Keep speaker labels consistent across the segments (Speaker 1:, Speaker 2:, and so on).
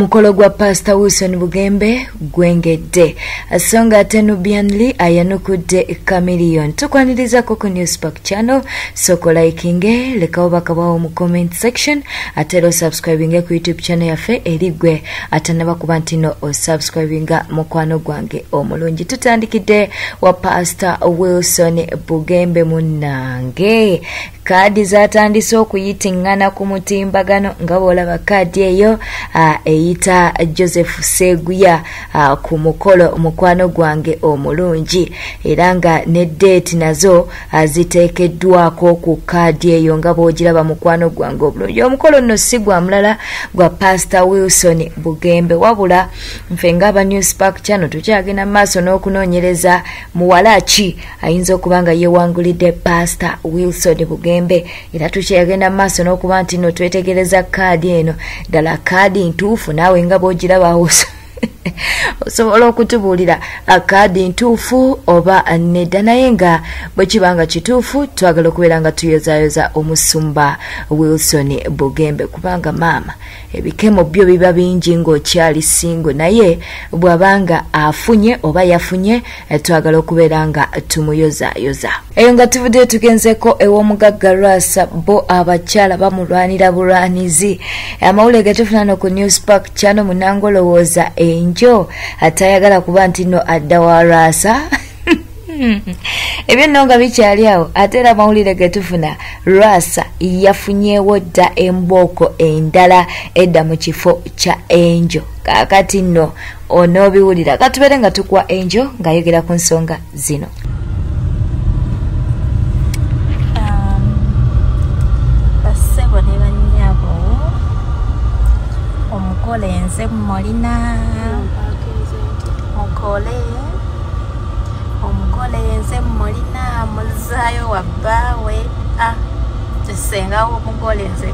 Speaker 1: Omukolo gwa Pastor Wilson Bugembe gwengedde. Asonga ate Nubian ayanukudde Chameleon. Tukwaniriza ku News Park channel. Soko likinge, lekawo bakabawo mu comment section. Atero subscribing ku YouTube channel yafe erigwe. Atanaba kuba ntino o subscribing mukwano gwange omulungi. Tutandikidde wa Pastor Wilson Bugembe munange. Kadi zatandise okuyitingana ku mutimbagano nga bolaba kadi eyo eyita Joseph Seguya ku mukolo mukwano gwange omulungi era nga ne date nazo ziteekeddwako ku kadi eyo nga bwogiraba mukwano gwange omulungi. Omukolo nno si gwa mulala gwa Pastor Wilson Bugembe wabula nfe ng'aba News Park channel tukyagenda maaso n'okunoonyereza muwala ki ayinza okuba nga yeewangulidde Pastor Wilson Bugembe era tukyagenda maaso n'okuba nti no twetegereza kadi eno ddala kadi ntuufu naawe nga bw'ogirabawo osobola okutubuulira kadi ntuufu oba nedda naye nga bwe kibanga kituufu twagala okubeera nga tuyozaayoza omusumba Wilson Bugembe kubanga maama ebikemo byo biba bingi ng'okyali singo naye bw'abanga afunye oba yafunye twagala okubeera nga tumuyozaayoza. Eyo nga tuvudde tugenzeko ew'omugagga Lwasa bo abakyala bamulwanira bulwanizi. Amawulire getufuna ku News Park channel munangolowooza enjo atayagala kuba nti no adda wa Lwasa ebyo nno nga bikyali awo ate era amawulire getufuna Lwasa yafunyeewo dda embooko endala edda mu kifo kya enjo. Kaakati nno onoobiwulira katubere nga tukwa enjo ng'ayogera ku nsonga zino.
Speaker 2: Omukole nze mulina omukole nze mulina muzaayo wa bbaawe tusengawo omugole nze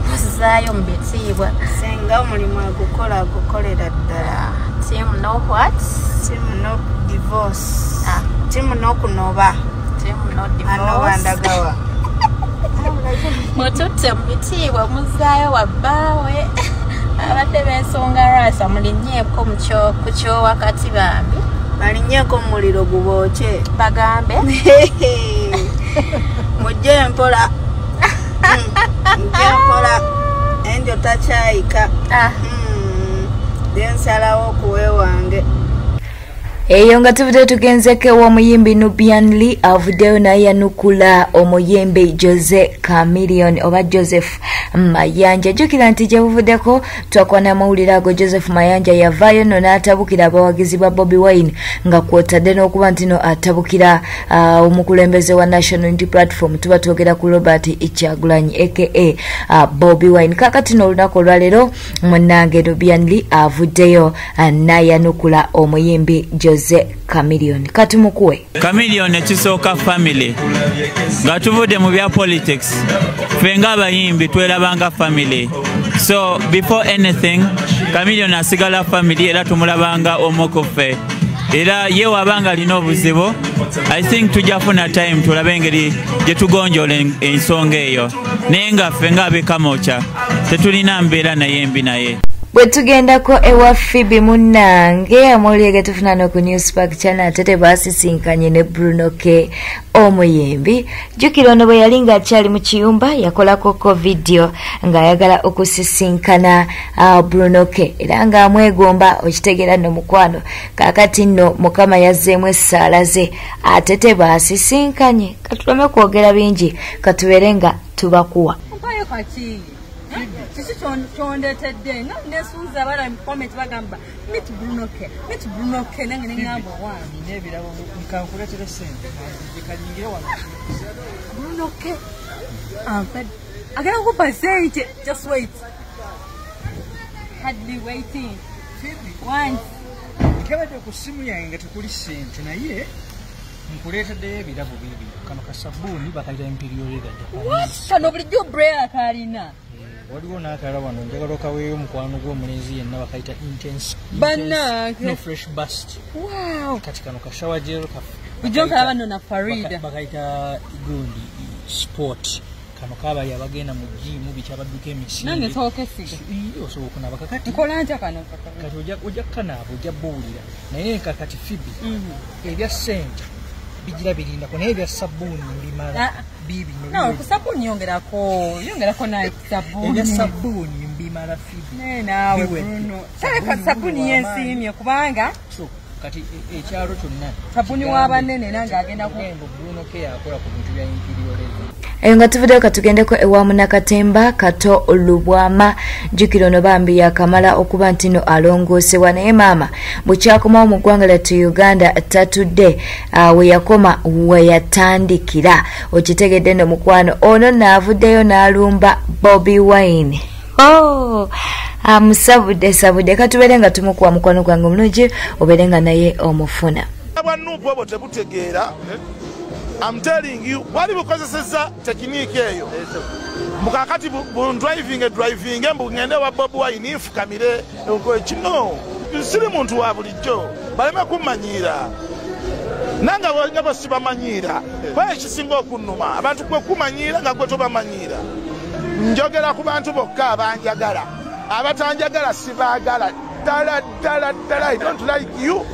Speaker 2: muzaayo mu bitiibwa
Speaker 3: senga omulimu agukolera ddala.
Speaker 2: Team no what?
Speaker 3: Team no divorce. Team no kunoba.
Speaker 2: Team no divorce.
Speaker 3: Anoba ndagawa.
Speaker 2: Mututte mu bitiibwa muzaayo wa bbaawe abadde b'ensonga Lwasa mulinyeeko ku kyo wakati bambi
Speaker 3: balinyeeko omuliro gubookye
Speaker 2: bagambe
Speaker 3: mujje mpola enjo takyayika ensalawo okuwe wange.
Speaker 1: Eyo nga tuvudde tugenzeko w'omuyimbi Nubian avuddeyo naye yanukula omuyimbi Jose Chameleon oba Joseph Mayanja. Jjukira nti gye buvuddeko twakwana amawulire ago Joseph Mayanja yavaayo no n'atabukira abawagizi ba Bobi Wine nga kwotadde n'okuba nti no atabukira omukulembeze wa National Unity Platform tuba twogera ku Robert Kyagulanyi aka Bobi Wine. Kaakati n'olunaku olwaleero munnange Nubian avuddeyo n'ayanukula omuyimbi Jose Chameleon. Kati mukuwe
Speaker 4: Chameleon ekisooka family nga tuvudde mu bya politics ffe ng'abayimbi twerabanga family, so before anything Chameleon asigala family era tumulabanga omukuffe era ye wabanga alina obuzibu I think tujafuna time tulabe engeri gye tugonjola ensonga eyo naye nga ffe ng'abekamoca tetulina mbeera naye mbi naye.
Speaker 1: Bwe tugendako ewa Phoebe munnange amawulire getufuna ku News Park channel atete baasisinkanye ne Bruno K omuyimbi. Jjukira ono bwe yali ng'akyali mu kiyumba yakolako video ng'ayagala okusisinkana Bruno K era ng'amwegomba okitegeera nno mukwano. Kaakati nno Mukama yazzeemu essaala ze atete baasisinkanye. Katuleme kwogera bingi katubeere nga tubakuwa.
Speaker 5: Sisi chondetedde nga nesuuza bala comment bagamba meet Bruno K nange nengamba wange nebirabo nkankuletera sente zikalingira wano Bruno K agala kukupa sente. Just wait, hardly waiting once nkebadde ku simu yange nga tekuli sente naye nkuleeteddeyo ebirabo bibi kano kasabuuni bakayita imperial kano bulijjo brera kalina waliwo n'akalala wano njagala okaweeyo omukwano gw'omulenzi yenna bakayita intense no fresh bust. Wow. Kati kano kashawa gel ujjo nkalaba nno na Farida bakayita gundi sport kano kaba yabagenda mu jimu bikyabadduka emisinde
Speaker 3: nange soke sige
Speaker 5: osobola kunaba kakati
Speaker 3: nkola ntya kano
Speaker 5: kati ojja kanaba ojja buulira naye kakati fibi ebya ssente bigira birindako naye ebya sabbuuni mbimala bibi
Speaker 3: ku sabbuuni yongerako naye sabbuuni
Speaker 5: ebya sabbuuni mbimala fibi
Speaker 3: naawe Bruno taleka sabbuuni yensiimye kubanga
Speaker 5: kati ekyalo kyonna
Speaker 3: sabbuuni w'abanene nange agenda
Speaker 5: Bruno ke yakola ku bintu bya imperialism.
Speaker 1: Eyo nga tuvuddeyo katugendeko ewa Munakatemba Kato Lubwama jjukira ono bambi yakamala okuba nti no alongoosebwa naye maama bwekyakomawo mu ggwanga lyattu Uganda tatudde we yakoma we yatandikira okitegedde no mukwano ono naavuddeyo n'alumba Bobi Wine. Sabudde katubeere nga tumukuwa mukwano gwange omulungi obeere nga naye omufuna
Speaker 6: abannuupu abo tebutegeera. I'm telling you, wali bukozeseza tekiniki eyo mukakati driving mbu ngende wa Bobi Wine nfukamire kino siri muntu wa bulijjo baleme kumanyira nanga nga basibamanyira kwaye kisinga okunnuma abantu kwe kumanyira nga gwe tobamanyira njogera ku bantu bokka abanjagala abatanjagala sibaagala dala I don't like you.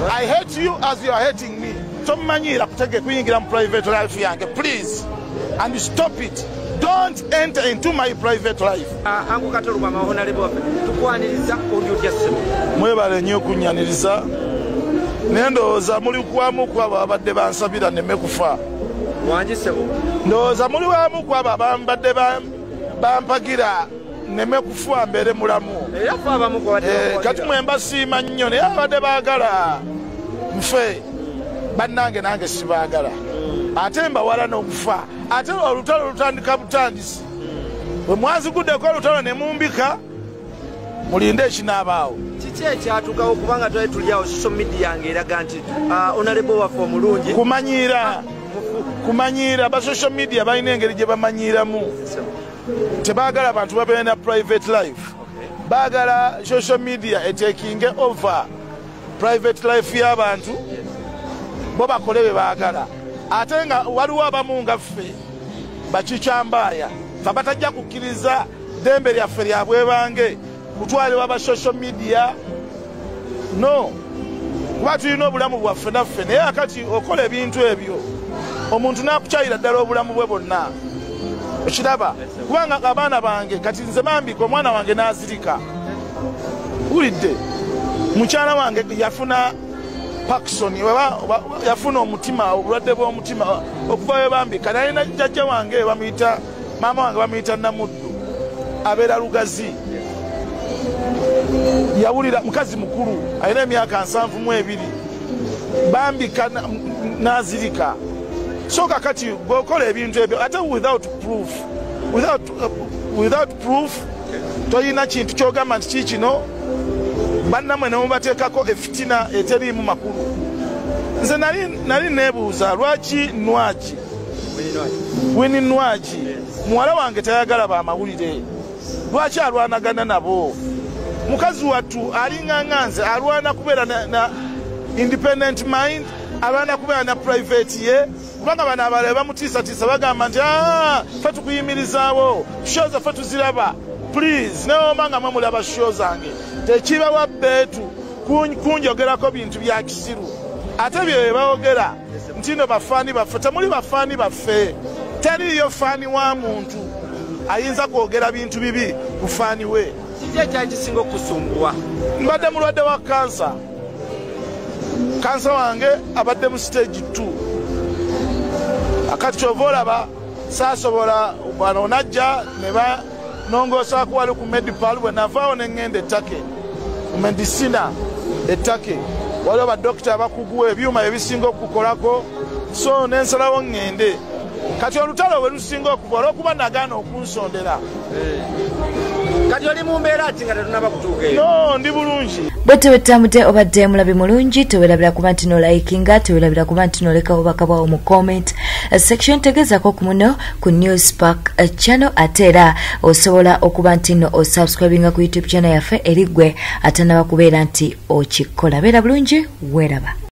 Speaker 6: I hate you as you are hating me. Tomanyira kutege kuyingira mu private life yange, please, and stop it. Don't enter into my private life.
Speaker 7: Angu Kato Lubwama honorable tukwaniriza olyotya ssebo
Speaker 6: mwebale nnyo okunyaniriza nendowooza muli kwamu kwabo abadde bansabira neme kufa
Speaker 7: wangi ssebo
Speaker 6: ndowooza muli wamu kwabo abambadde bampagira neme kufa mbeere mulamu
Speaker 7: era fe abamu
Speaker 6: kati mwemba siima nnyo naye abadde baagala nfe bannange nange sibaagala ate mbawala n'okufa ate olutalo lutandika butandisi bwe mwaziguddeko olutalo ne mumbika mulinde ekinaabaawo
Speaker 7: kiki ekyatukawo kubanga twali tulyawo social media ng'eraga nti honorable waffe omulungi
Speaker 6: kumanyira ba social media balina engeri gye bamanyiramu tebaagala abantu babeere na private life baagala social media etekinge over private life y'abantu bo bakole be baagala ate nga waliwo abamu nga ffe bakikyambaaya fe batajja kukkiriza ddembe lyaffe lya bwebange kutwalibwa ba social media no kuba tulina obulamu bwaffe naffe naye akati okola ebintu ebyo omuntu n'akukyayira ddala obulamu bwe bwonna okiraba kubanga abaana bange kati nze bambika omwana wange n'azirika wulidde mukyala wange yafuna Parkinson yafuna omutima obulwadde bw'omutima okuva we bambika naye na jjajja wange maama wange bamuyita Namuddu abeera Lugazi yawulira mukazi mukulu alina emyaka 72 bambika n'azirika so kakati bw'okola ebintu ebyo ate without proof toyina kintu kyogamba nti kikino bannamwe ne mubateekako efitina eteriimu makulu nze nali neebuuza lwaki Winnie Nwagi muwala wange tayagala bamawulire lwaki alwanagana nabo mukazi wattu alinganga nze alwana kubeera na independent mind alwana kubeera na private ye kubanga bano abalala bamutiisatiisa bagamba nti fe tukuyimirizaawo show zaffe tuziraba please neoma nga mwe mulaba show zange tekibawa beetu kunjogerako bintu bya kisiru ate bye bawogera nti no bafaani baffe temuli bafaani baffe teriyo faani wa muntu ayinza kwogera bintu bibi ku faani we
Speaker 7: kiki ekyakisinga okusumbua
Speaker 6: mbadde mulwadde wa kansa wange abadde mu stage 2 akati kyova olaba saasobola bano najja ne nongoosa kuwali ku medipal bwe navaawo ne ŋŋenda ettake medicina ettake waliwo badokita abakuguwa ebyuma ebisinga okukolako so nensalawo ŋŋende kati olutalo we lusinga okuva olwokuba nagaana okunsondera
Speaker 7: kati oli mu mbeera ki nga tetunaba kutuuka eyo
Speaker 6: no ndi bulungi
Speaker 1: bwete wetambudde obadde mulabi mulungi tewerabira kuba nti nolikinga tewerabira kuba nti noleka obubaka bwawo mu comment section tegezaako ku muno ku Newspark channel ate era osobola okuba nti no osubscribinga ku YouTube channel yaffe eri gwe atanaba kubeera nti okikola beera bulungi weeraba